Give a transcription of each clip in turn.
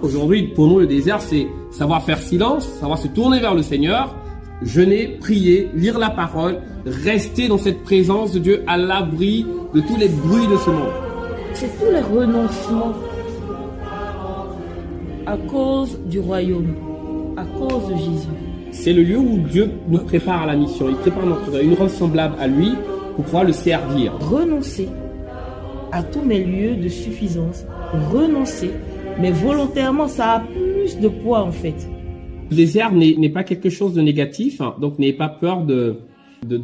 Aujourd'hui, pour nous, le désert, c'est savoir faire silence, savoir se tourner vers le Seigneur, jeûner, prier, lire la parole, rester dans cette présence de Dieu à l'abri de tous les bruits de ce monde. C'est tous les renoncements à cause du royaume, à cause de Jésus. C'est le lieu où Dieu nous prépare à la mission. Il prépare notre vie, une rend semblable à lui pour pouvoir le servir. Renoncer à tous mes lieux de suffisance, renoncer, mais volontairement, ça a plus de poids en fait. Le désert n'est pas quelque chose de négatif, hein, donc n'ayez pas peur de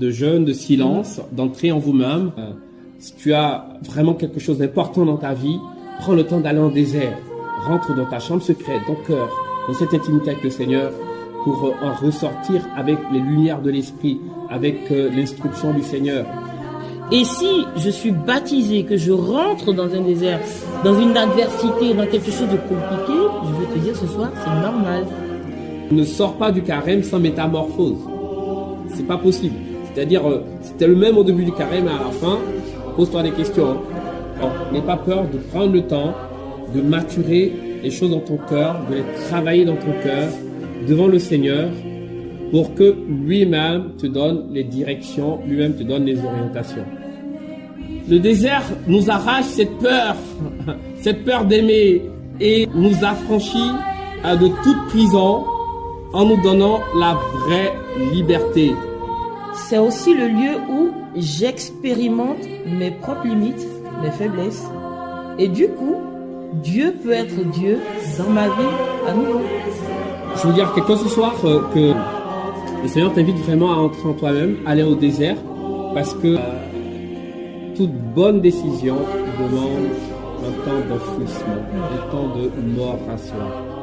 jeûne, de silence, d'entrer en vous-même. Si tu as vraiment quelque chose d'important dans ta vie, prends le temps d'aller en désert. Rentre dans ta chambre secrète, ton cœur, dans cette intimité avec le Seigneur, pour en ressortir avec les lumières de l'Esprit, avec l'instruction du Seigneur. Et si je suis baptisé, que je rentre dans un désert, dans une adversité, dans quelque chose de compliqué, je veux te dire ce soir, c'est normal. Ne sors pas du carême sans métamorphose. C'est pas possible. C'est-à-dire, c'était le même au début du carême et à la fin, pose-toi des questions. Donc, n'aie pas peur de prendre le temps de maturer les choses dans ton cœur, de les travailler dans ton cœur, devant le Seigneur, pour que lui-même te donne les directions, lui-même te donne les orientations. Le désert nous arrache cette peur d'aimer, et nous affranchit de toute prison en nous donnant la vraie liberté. C'est aussi le lieu où j'expérimente mes propres limites, mes faiblesses. Et du coup, Dieu peut être Dieu dans ma vie à nouveau. Je veux dire quelque chose ce soir, que le Seigneur t'invite vraiment à entrer en toi-même, aller au désert, parce que toute bonne décision demande un temps d'enfouissement, un temps de mort à soi.